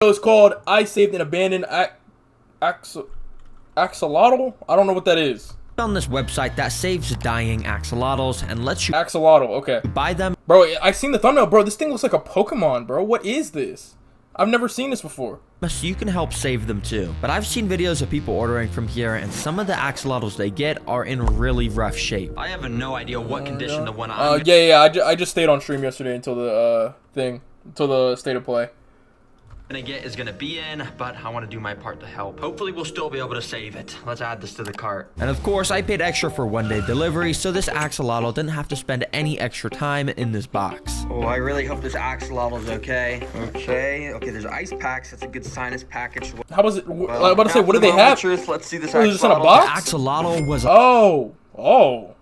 It's called I Saved an Abandoned Axolotl? I don't know what that is. On this website that saves dying axolotls and lets you Axolotl, okay. buy them. Bro, I seen the thumbnail, bro. This thing looks like a Pokemon, bro. What is this? I've never seen this before. So you can help save them too. But I've seen videos of people ordering from here, and some of the axolotls they get are in really rough shape. I have no idea what condition the one I just stayed on stream yesterday until the until the state of play. Gonna get is gonna be in, but I want to do my part to help. Hopefully we'll still be able to save it. Let's add this to the cart. And of course I paid extra for 1-day delivery, so this axolotl didn't have to spend any extra time in this box. Oh, I really hope this axolotl is okay. Okay, there's ice packs. That's a good sinus package. How was it? I was about to say, what did they have? Let's see this axolotl. Was this in a box? The axolotl was oh.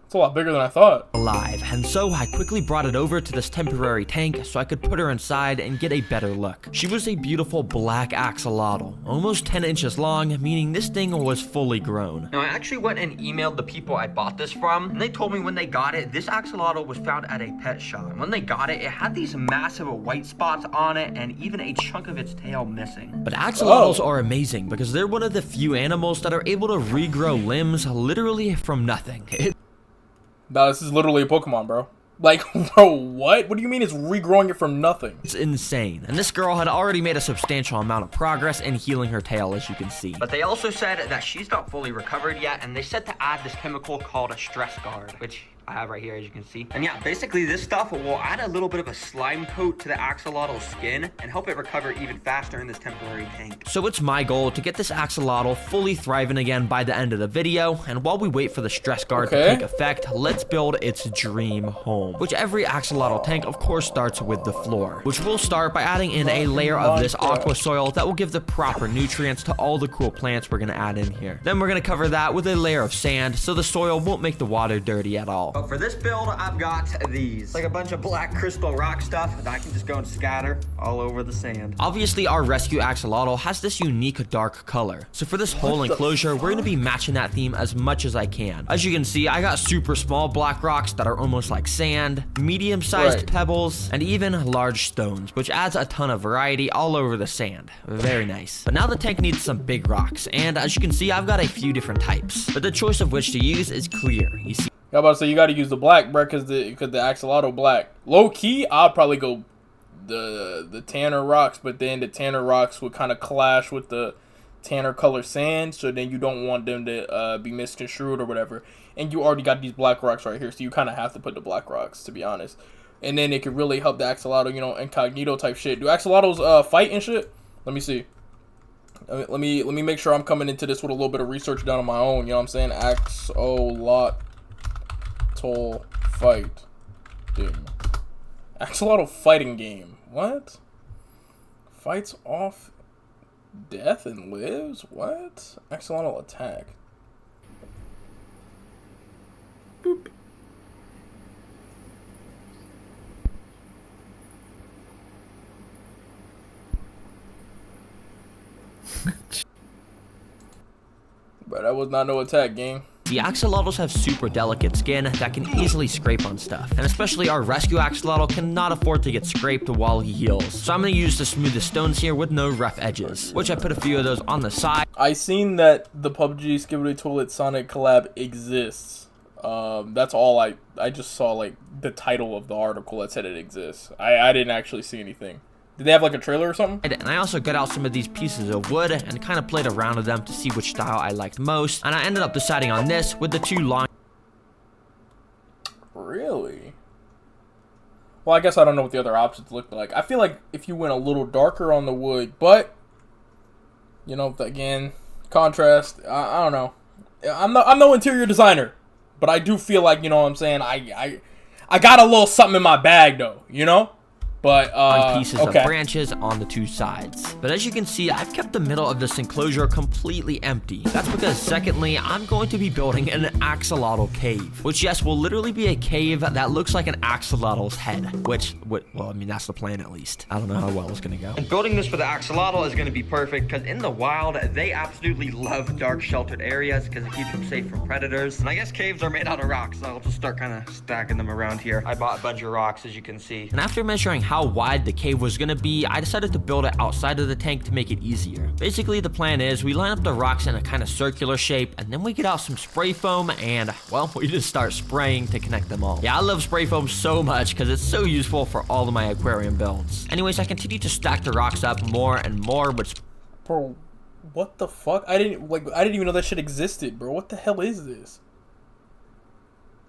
It's a lot bigger than I thought. Alive, and so I quickly brought it over to this temporary tank so I could put her inside and get a better look. She was a beautiful black axolotl, almost 10 inches long, meaning this thing was fully grown. Now I actually went and emailed the people I bought this from, and they told me when they got it, this axolotl was found at a pet shop. And when they got it, it had these massive white spots on it and even a chunk of its tail missing. But axolotls are amazing because they're one of the few animals that are able to regrow limbs literally from nothing. No, this is literally a Pokemon, bro. Like, bro, what? What do you mean it's regrowing it from nothing? It's insane. And this girl had already made a substantial amount of progress in healing her tail, as you can see. But they also said that she's not fully recovered yet, and they said to add this chemical called a stress guard, which I have right here, as you can see. And yeah, basically this stuff will add a little bit of a slime coat to the axolotl's skin and help it recover even faster in this temporary tank. So it's my goal to get this axolotl fully thriving again by the end of the video. And while we wait for the stress guard to take effect, let's build its dream home. Which every axolotl tank, of course, starts with the floor. Which we'll start by adding in a layer of this aqua soil that will give the proper nutrients to all the cool plants we're going to add in here. Then we're going to cover that with a layer of sand so the soil won't make the water dirty at all. But for this build, I've got these. Like a bunch of black crystal rock stuff that I can just go and scatter all over the sand. Obviously, our rescue axolotl has this unique dark color. So for this whole enclosure, we're going to be matching that theme as much as I can. As you can see, I got super small black rocks that are almost like sand, medium-sized pebbles, and even large stones, which adds a ton of variety all over the sand. Very nice. But now the tank needs some big rocks, and as you can see, I've got a few different types. But the choice of which to use is clear. You see, I'm about to say you got to use the black, bro, because the axolotl black. Low key, I'll probably go the tanner rocks, but then the tanner rocks would kind of clash with the tanner color sand, so then you don't want them to be misconstrued or whatever. And you already got these black rocks right here, so you kind of have to put the black rocks, to be honest. And then it could really help the axolotl, you know, incognito type shit. Do axolotls fight and shit? Let me see. Let me make sure I'm coming into this with a little bit of research done on my own. You know what I'm saying? Axolotl fighting. Axolotl fighting game. What? Fights off death and lives? What? Axolotl attack. Boop. But that was not no attack, gang. The axolotls have super delicate skin that can easily scrape on stuff, and especially our rescue axolotl cannot afford to get scraped while he heals. So I'm going to use the smoothest stones here with no rough edges, which I put a few of those on the side. I seen that the PUBG Skibidi Toilet Sonic collab exists. That's all I just saw, like, the title of the article that said it exists. I didn't actually see anything. Did they have like a trailer or something? And I also got out some of these pieces of wood and kind of played around with them to see which style I liked most. And I ended up deciding on this with the two long. Really? Well, I guess I don't know what the other options look like. I feel like if you went a little darker on the wood, but, you know, again, contrast, I don't know. I'm no interior designer, but I do feel like, you know what I'm saying, I got a little something in my bag though, you know? But, on pieces of branches on the two sides. But as you can see, I've kept the middle of this enclosure completely empty. That's because, secondly, I'm going to be building an axolotl cave, which, yes, will literally be a cave that looks like an axolotl's head, which, well, I mean, that's the plan at least. I don't know how well it's gonna go. And building this for the axolotl is gonna be perfect because in the wild, they absolutely love dark sheltered areas because it keeps them safe from predators. And I guess caves are made out of rocks, so I'll just start kind of stacking them around here. I bought a bunch of rocks, as you can see. And after measuring how how wide the cave was gonna be, I decided to build it outside of the tank to make it easier. Basically, the plan is we line up the rocks in a kind of circular shape, and then we get out some spray foam and, well, we just start spraying to connect them all. Yeah, I love spray foam so much because it's so useful for all of my aquarium builds. Anyways, I continue to stack the rocks up more and more, which... Bro, what the fuck? I didn't even know that shit existed, bro. What the hell is this?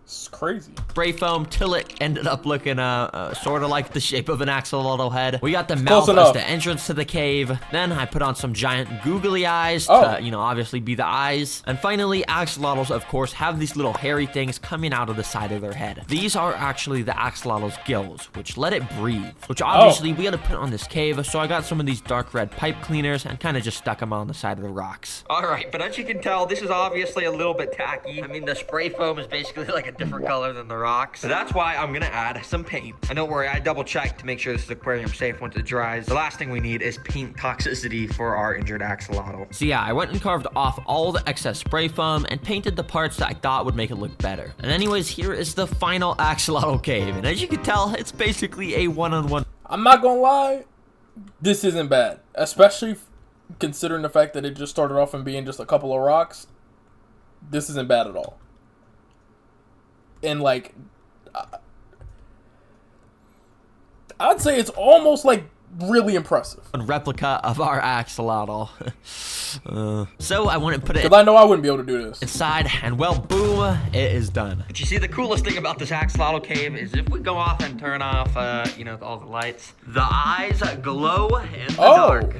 It's crazy. Spray foam till it ended up looking sort of like the shape of an axolotl head. We got the mouth as the entrance to the cave. Then I put on some giant googly eyes to, you know, obviously be the eyes. And finally, axolotls, of course, have these little hairy things coming out of the side of their head. These are actually the axolotl's gills, which let it breathe. Which obviously we had to put on this cave, so I got some of these dark red pipe cleaners and kind of just stuck them on the side of the rocks. All right, but as you can tell, this is obviously a little bit tacky. I mean, the spray foam is basically like a different color than the rocks. So that's why I'm gonna add some paint. And don't worry, I double checked to make sure this is aquarium safe once it dries. The last thing we need is paint toxicity for our injured axolotl. So yeah, I went and carved off all the excess spray foam and painted the parts that I thought would make it look better. And anyways, here is the final axolotl cave. And as you can tell, it's basically a one-on-one. I'm not gonna lie, this isn't bad. Especially considering the fact that it just started off and being just a couple of rocks. This isn't bad at all. And like, I'd say it's almost like really impressive. A replica of our axolotl. So I went and put it, because I know I wouldn't be able to do this inside, and well, boom, it is done. But you see, the coolest thing about this axolotl cave is if we go off and turn off, you know, all the lights, the eyes glow in the dark.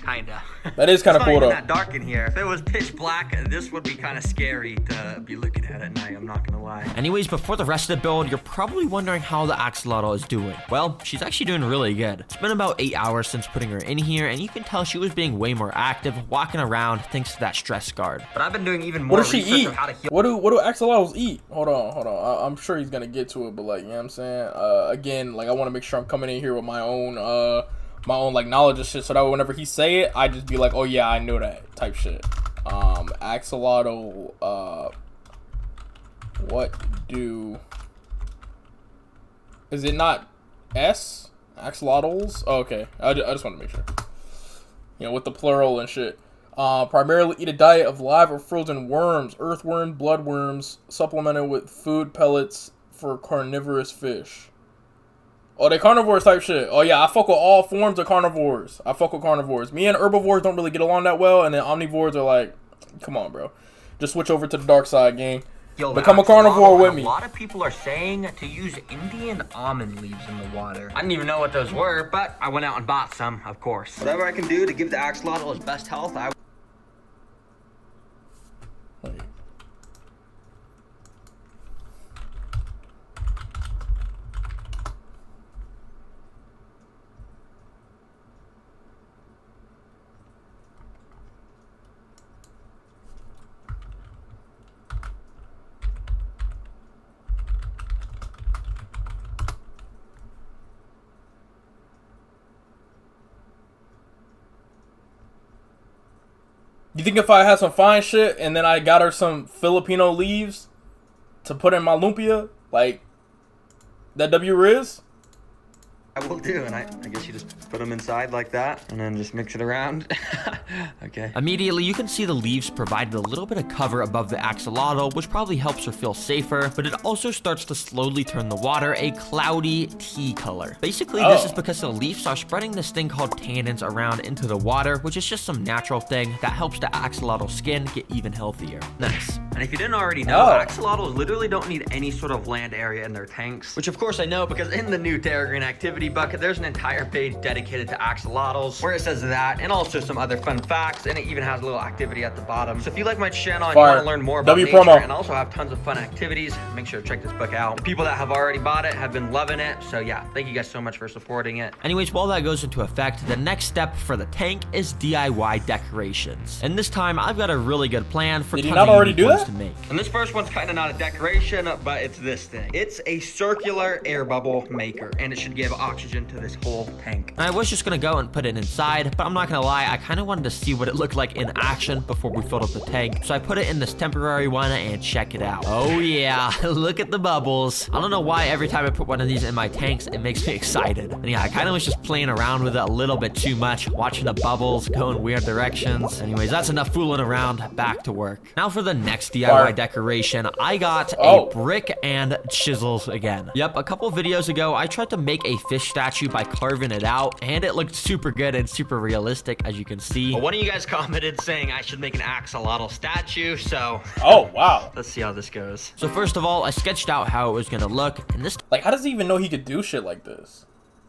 Kinda. That is kind of cool, though. It's not that dark in here. If it was pitch black, this would be kind of scary to be looking at night, I'm not gonna lie. Anyways, before the rest of the build, you're probably wondering how the axolotl is doing. Well, she's actually doing really good. It's been about 8 hours since putting her in here, and you can tell she was being way more active, walking around thanks to that stress guard. But I've been doing even more research on how to heal. What do axolotls eat? Hold on. I'm sure he's gonna get to it, but like, you know what I'm saying? Again, like, I want to make sure I'm coming in here with my own like knowledge of shit, so that whenever he say it, I just be like, oh yeah, I know that type shit. Axolotl, what do, is it not S? Axolotls? Oh, okay, I just want to make sure, you know, with the plural and shit. Primarily eat a diet of live or frozen worms, earthworms, bloodworms, supplemented with food pellets for carnivorous fish. Oh, they carnivores type shit. Oh yeah, I fuck with all forms of carnivores. Me and herbivores don't really get along that well, and then omnivores are like, come on, bro. Just switch over to the dark side, gang. Yo, become a carnivore with me. A lot of people are saying to use Indian almond leaves in the water. I didn't even know what those were, but I went out and bought some, of course. Whatever I can do to give the axolotl his best health, I... You think if I had some fine shit and then I got her some Filipino leaves to put in my lumpia, like that W Riz? I will do, and I guess you just put them inside like that, and then just mix it around. Okay. Immediately, you can see the leaves provided a little bit of cover above the axolotl, which probably helps her feel safer, but it also starts to slowly turn the water a cloudy tea color. Basically, this is because the leaves are spreading this thing called tannins around into the water, which is just some natural thing that helps the axolotl skin get even healthier. Nice. And if you didn't already know, axolotls literally don't need any sort of land area in their tanks, which of course I know because in the new Terra Green activity bucket, there's an entire page dedicated to axolotls where it says that and also some other fun facts, and it even has a little activity at the bottom. So if you like my channel and you want to learn more about nature and also have tons of fun activities, make sure to check this book out. The people that have already bought it have been loving it, so yeah, thank you guys so much for supporting it. Anyways, while that goes into effect, the next step for the tank is DIY decorations. And this time, I've got a really good plan for tons of unique ones to make. And this first one's kind of not a decoration, but it's this thing. It's a circular air bubble maker, and it should give a oxygen to this whole tank. And I was just gonna go and put it inside, but I'm not gonna lie, I kind of wanted to see what it looked like in action before we filled up the tank. So I put it in this temporary one and check it out. Oh yeah, look at the bubbles. I don't know why every time I put one of these in my tanks, it makes me excited. And yeah, I kind of was just playing around with it a little bit too much, watching the bubbles go in weird directions. Anyways, that's enough fooling around, back to work. Now for the next DIY decoration, I got a brick and chisels again. Yep, a couple videos ago, I tried to make a fish statue by carving it out, and it looked super good and super realistic, as you can see. But one of you guys commented saying I should make an axolotl statue, so... Oh, wow. Let's see how this goes. So first of all, I sketched out how it was gonna look, and this... Like, how does he even know he could do shit like this?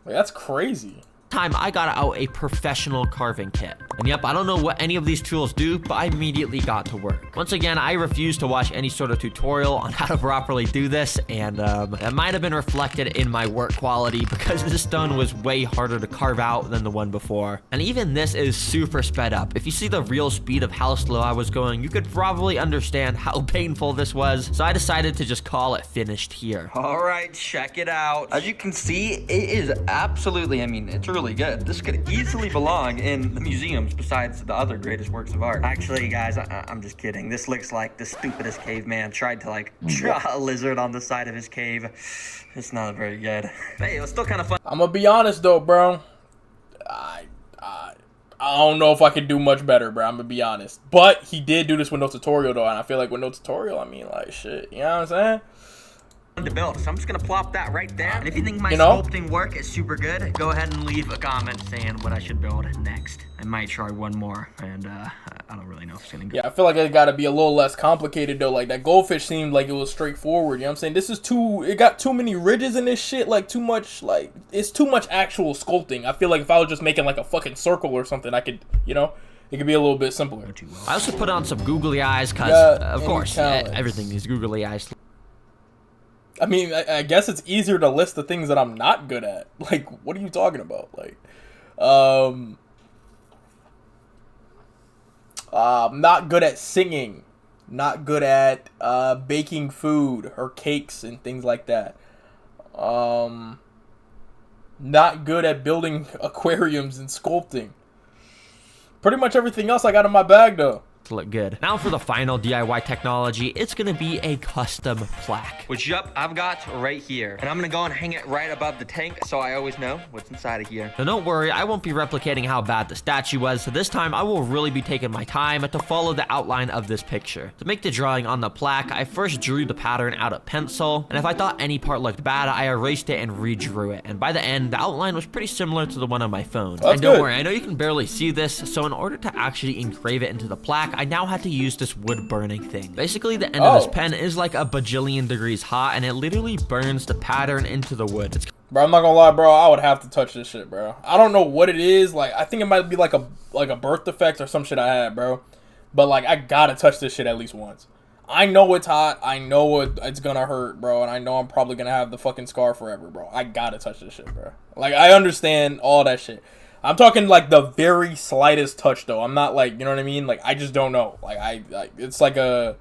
Like, that's crazy. Time I got out a professional carving kit. And yep, I don't know what any of these tools do, but I immediately got to work. Once again, I refused to watch any sort of tutorial on how to properly do this, and that might have been reflected in my work quality because this stone was way harder to carve out than the one before. And even this is super sped up. If you see the real speed of how slow I was going, you could probably understand how painful this was. So I decided to just call it finished here. All right, check it out. As you can see, it is absolutely, I mean, it's really good. This could easily belong in the museums besides the other greatest works of art. Actually, guys, I'm just kidding. This looks like the stupidest caveman tried to like draw a lizard on the side of his cave. It's not very good. Hey, it was still kind of fun. I'm gonna be honest though, bro. I don't know if I could do much better, bro. I'm gonna be honest. But he did do this with no tutorial though, and I feel like with no tutorial, I mean, like, shit. You know what I'm saying? To build, so I'm just gonna plop that right there. And if you think my sculpting work is super good, go ahead and leave a comment saying what I should build next. I might try one more, and I don't really know if it's gonna go. Yeah, I feel like it gotta be a little less complicated though. Like that goldfish seemed like it was straightforward. You know what I'm saying? This is it got too many ridges in this shit. Like too much, like it's too much actual sculpting. I feel like if I was just making like a fucking circle or something, I could, you know, it could be a little bit simpler. I also put on some googly eyes, cause of course everything needs googly eyes. I mean, I guess it's easier to list the things that I'm not good at. Like, what are you talking about? Like, I'm not good at singing. Not good at baking food or cakes and things like that. Not good at building aquariums and sculpting. Pretty much everything else I got in my bag, though. To look good. Now for the final DIY technology, it's gonna be a custom plaque, which I've got right here, and I'm gonna go and hang it right above the tank so I always know what's inside of here. So don't worry, I won't be replicating how bad the statue was, so this time I will really be taking my time to follow the outline of this picture. To make the drawing on the plaque, I first drew the pattern out of pencil, and if I thought any part looked bad, I erased it and redrew it, and by the end, the outline was pretty similar to the one on my phone. And don't worry, I know you can barely see this, so in order to actually engrave it into the plaque, I now had to use this wood burning thing. Basically, the end of this pen is like a bajillion degrees hot, and it literally burns the pattern into the wood. Bro, I'm not gonna lie, bro. I would have to touch this shit, bro. I don't know what it is. Like, I think it might be like a birth defect or some shit I had, bro. But like, I gotta touch this shit at least once. I know it's hot. I know it's gonna hurt, bro. And I know I'm probably gonna have the fucking scar forever, bro. I gotta touch this shit, bro. Like, I understand all that shit. I'm talking like the very slightest touch though. I'm not like, you know what I mean? Like, I just don't know. Like it's like a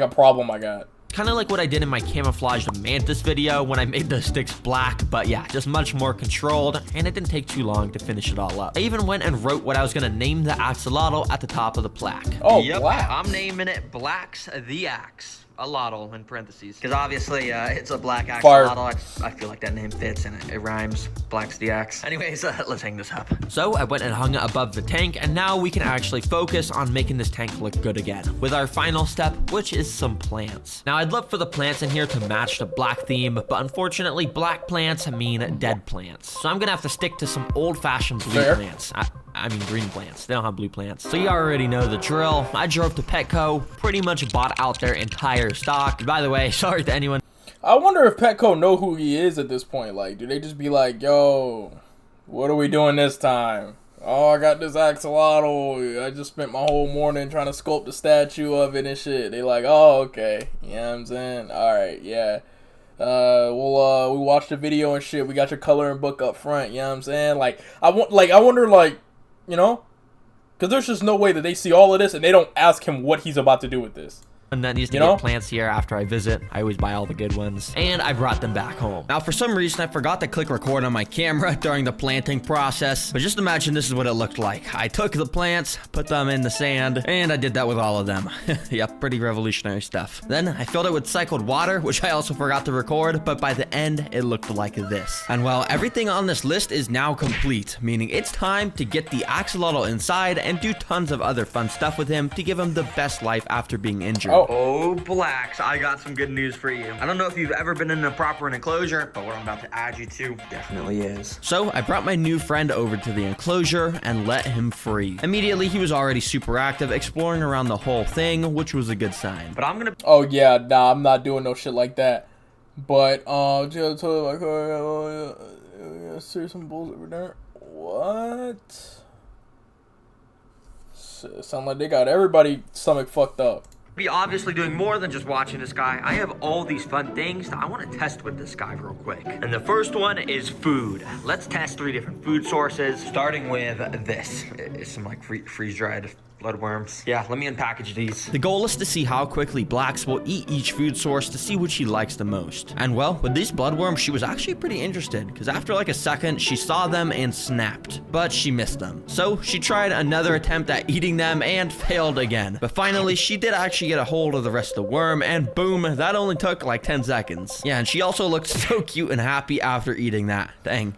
problem I got. Kind of like what I did in my camouflaged mantis video when I made the sticks black, but yeah, just much more controlled, and it didn't take too long to finish it all up. I even went and wrote what I was gonna name the axolotl at the top of the plaque. Oh, yep, black. I'm naming it Black's the Axe. Axolotl in parentheses, because obviously it's a black axolotl. I feel like that name fits and it rhymes. Black's the axe. Anyways, let's hang this up. So I went and hung it above the tank, and now we can actually focus on making this tank look good again with our final step, which is some plants. Now I'd love for the plants in here to match the black theme, but unfortunately black plants mean dead plants, so I'm gonna have to stick to some old-fashioned blue plants. I mean green plants. They don't have blue plants. So you already know the drill. I drove to Petco, pretty much bought out their entire stock. And by the way, sorry to anyone. I wonder if Petco know who he is at this point. Like, do they just be like, yo, what are we doing this time? Oh, I got this axolotl. I just spent my whole morning trying to sculpt the statue of it and shit. They like, oh, okay. You know what I'm saying? All right, yeah. We watched the video and shit. We got your coloring book up front. You know what I'm saying? Like, I wonder, like, you know, because there's just no way that they see all of this and they don't ask him what he's about to do with this. that needs to get plants here after I visit. I always buy all the good ones. And I brought them back home. Now, for some reason, I forgot to click record on my camera during the planting process. But just imagine this is what it looked like. I took the plants, put them in the sand, and I did that with all of them. Yep, pretty revolutionary stuff. Then I filled it with cycled water, which I also forgot to record, but by the end, it looked like this. And well, everything on this list is now complete, meaning it's time to get the axolotl inside and do tons of other fun stuff with him to give him the best life after being injured. Oh, Blacks, I got some good news for you. I don't know if you've ever been in a proper enclosure, but what I'm about to add you to definitely is. So I brought my new friend over to the enclosure and let him free. Immediately, he was already super active, exploring around the whole thing, which was a good sign. But I'm gonna... Oh, yeah, nah, I'm not doing no shit like that. But, see some bulls over there. What? Sound like they got everybody stomach fucked up. Be obviously doing more than just watching this guy. I have all these fun things that I want to test with this guy real quick. And the first one is food. Let's test 3 different food sources, starting with this. It's some like freeze-dried bloodworms. Yeah, let me unpackage these. The goal is to see how quickly Blacks will eat each food source to see which she likes the most. And well, with these bloodworms, she was actually pretty interested, because after like a second, she saw them and snapped, but she missed them. So she tried another attempt at eating them and failed again. But finally, she did actually get a hold of the rest of the worm, and boom, that only took like 10 seconds. Yeah, and she also looked so cute and happy after eating that. Dang.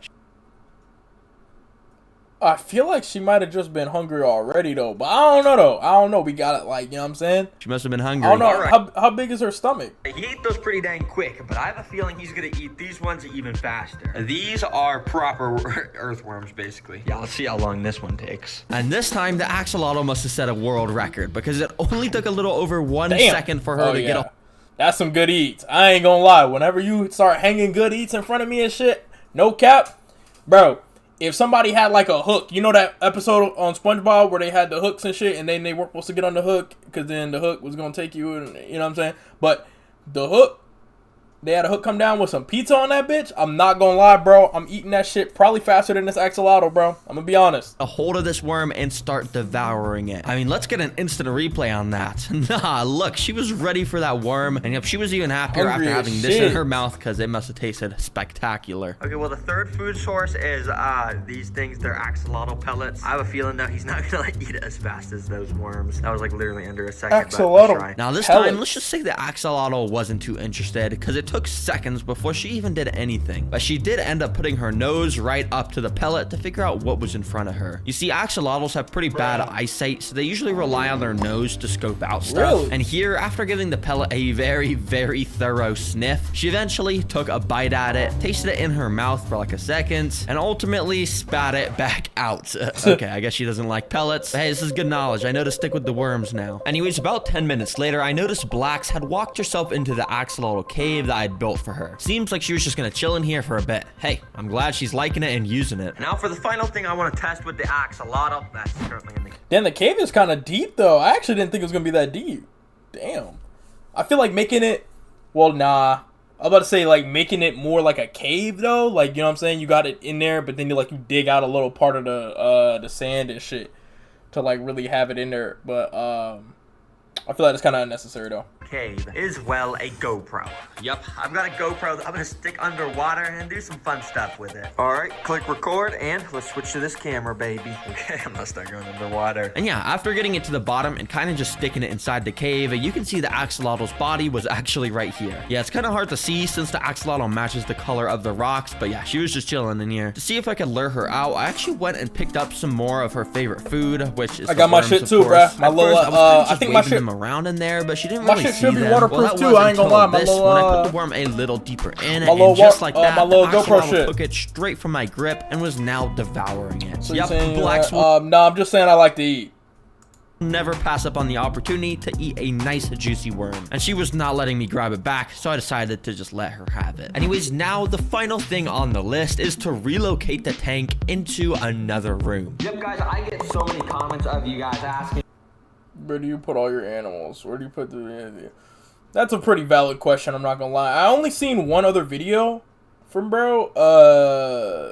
I feel like she might have just been hungry already, though. But I don't know, though. I don't know. We got it, like, you know what I'm saying? She must have been hungry. I don't know. Right. How big is her stomach? He ate those pretty dang quick, but I have a feeling he's going to eat these ones even faster. These are proper earthworms, basically. Yeah, let's see how long this one takes. And this time, the axolotl must have set a world record, because it only took a little over 1 second for her to get a... That's some good eats. I ain't gonna lie. Whenever you start hanging good eats in front of me and shit, no cap, bro. If somebody had like a hook, you know that episode on SpongeBob where they had the hooks and shit, and then they weren't supposed to get on the hook because then the hook was gonna take you, and you know what I'm saying? But the hook, they had a hook come down with some pizza on that bitch. I'm not gonna lie, bro. I'm eating that shit probably faster than this axolotl, bro. I'm gonna be honest. A hold of this worm and start devouring it. I mean, let's get an instant replay on that. Nah, look, she was ready for that worm, and yep, she was even happier after having this in her mouth because it must have tasted spectacular. Okay, well, the third food source is these things. They're axolotl pellets. I have a feeling that he's not gonna like eat it as fast as those worms. That was like literally under a second. Axolotl. Now this time, let's just say the axolotl wasn't too interested because it took seconds before she even did anything. But she did end up putting her nose right up to the pellet to figure out what was in front of her. You see, axolotls have pretty bad eyesight, so they usually rely on their nose to scope out stuff. Really? And here, after giving the pellet a very, very thorough sniff, she eventually took a bite at it, tasted it in her mouth for like a second, and ultimately spat it back out. Okay, I guess she doesn't like pellets. But hey, this is good knowledge. I know to stick with the worms now. Anyways, about 10 minutes later, I noticed Blacks had walked herself into the axolotl cave that I'd built for her. Seems like she was just gonna chill in here for a bit. Hey, I'm glad she's liking it and using it. Now for the final thing I want to test with the axolotl, that's currently in the... Damn, the cave is kind of deep, though. I actually didn't think it was gonna be that deep. Damn. I feel like making it... Well, nah. I'm about to say, like, making it more like a cave, though. Like, you know what I'm saying? You got it in there, but then you dig out a little part of the sand and shit to, like, really have it in there. But, I feel like it's kind of unnecessary, though. Cave is, well, a GoPro. Yep, I've got a GoPro that I'm gonna stick underwater and do some fun stuff with it. All right, click record, and let's switch to this camera, baby. Okay, I'm gonna start going underwater. And yeah, after getting it to the bottom and kind of just sticking it inside the cave, you can see the axolotl's body was actually right here. Yeah, it's kind of hard to see since the axolotl matches the color of the rocks, but yeah, she was just chilling in here. To see if I could lure her out, I actually went and picked up some more of her favorite food, which is I got my shit too, bruh. My little, I think my shit them around in there, but she didn't really see them. Waterproof too. I ain't gonna lie. My little, when I put the worm a little deeper in, and just like that, my little GoPro shit took it straight from my grip and was now devouring it. So yep, Blacks. No, I'm just saying I like to eat. Never pass up on the opportunity to eat a nice juicy worm, and she was not letting me grab it back, so I decided to just let her have it. Anyways, now the final thing on the list is to relocate the tank into another room. Yep, guys, I get so many comments of you guys asking, where do you put all your animals? Where do you put the... That's a pretty valid question, I'm not gonna lie. I only seen one other video from bro.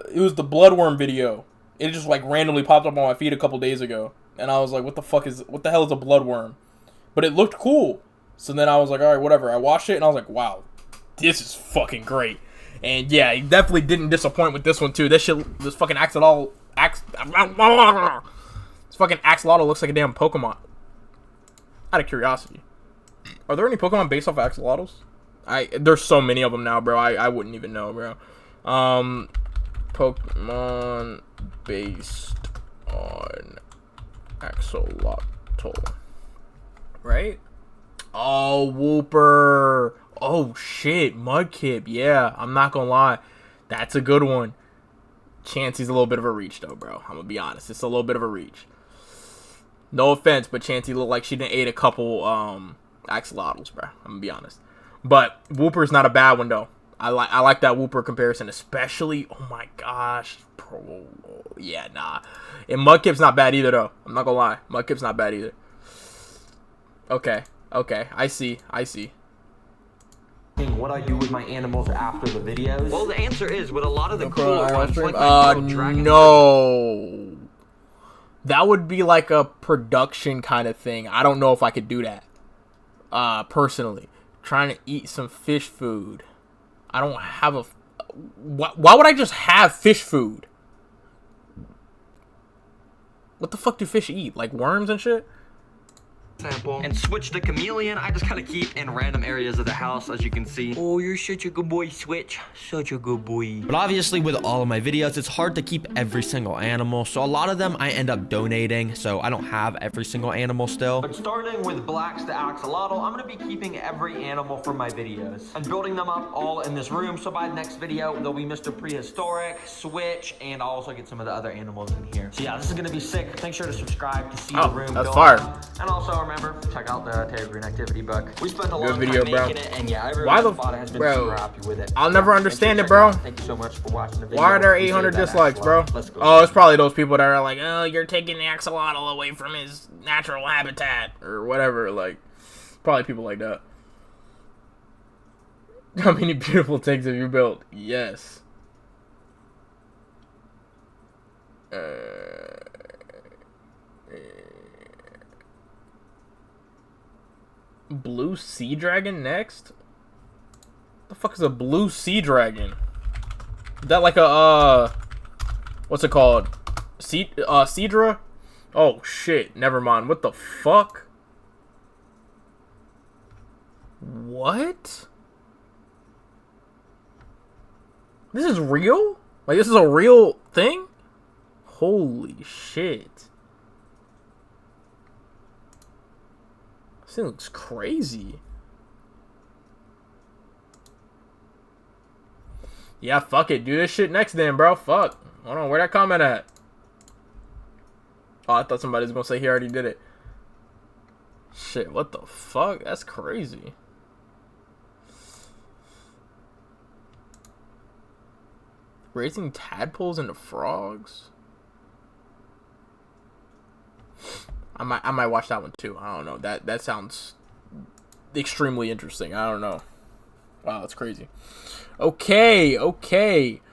It was the bloodworm video. It just like randomly popped up on my feed a couple days ago. And I was like, what the hell is a bloodworm? But it looked cool. So then I was like, all right, whatever. I watched it and I was like, wow, this is fucking great. And yeah, he definitely didn't disappoint with this one too. This fucking Axolotl, this fucking Axolotl looks like a damn Pokemon. Out of curiosity, are there any Pokemon based off Axolotls? There's so many of them now, bro. I wouldn't even know, bro. Pokemon based on Axolotl, right? Oh, Wooper. Oh shit, Mudkip. Yeah, I'm not gonna lie, that's a good one. Chansey's a little bit of a reach though, bro. I'm gonna be honest, it's a little bit of a reach. No offense, but Chansey looked like she done ate a couple Axolotls, bro. I'm gonna be honest. But Wooper's not a bad one though. I like that Wooper comparison, especially. Oh my gosh, bro. Yeah, nah. And Mudkip's not bad either though. I'm not gonna lie, Mudkip's not bad either. Okay, I see. What I do with my animals after the videos? Well, the answer is with a lot of the cooler ones, like no. That would be like a production kind of thing. I don't know if I could do that. Personally, trying to eat some fish food. I don't have a. Why would I just have fish food? What the fuck do fish eat? Like worms and shit? Sample and switch the chameleon. I just kind of keep in random areas of the house, as you can see. Oh, you're such a good boy, Switch. Such a good boy. But obviously, with all of my videos, it's hard to keep every single animal. So a lot of them I end up donating. So I don't have every single animal still. But starting with Black's the Axolotl, I'm gonna be keeping every animal from my videos and building them up all in this room. So by the next video, there'll be Mr. Prehistoric, Switch, and I'll also get some of the other animals in here. So yeah, this is gonna be sick. Make sure to subscribe to see the room. That's fire. And also remember, check out the Terry Green activity book. We spent a long video, time bro. making it, and yeah, everyone has been super happy with it. I'll never understand it, bro. Thank you so much for watching the video. Why are there 800 dislikes, bro? Oh, it's probably those people that are like, oh, you're taking the axolotl away from his natural habitat or whatever. Like, probably people like that. How many beautiful things have you built? Yes. Blue sea dragon next? The fuck is a blue sea dragon? Is that like a what's it called? Cedra? Oh shit, never mind. What the fuck? What? This is real? Like this is a real thing? Holy shit. This thing looks crazy. Yeah, fuck it. Do this shit next then, bro. Fuck. Hold on, where that comment at? Oh, I thought somebody was gonna say he already did it. Shit, what the fuck? That's crazy. Raising tadpoles into frogs? I might watch that one too. I don't know. That sounds extremely interesting. I don't know. Wow, that's crazy. Okay.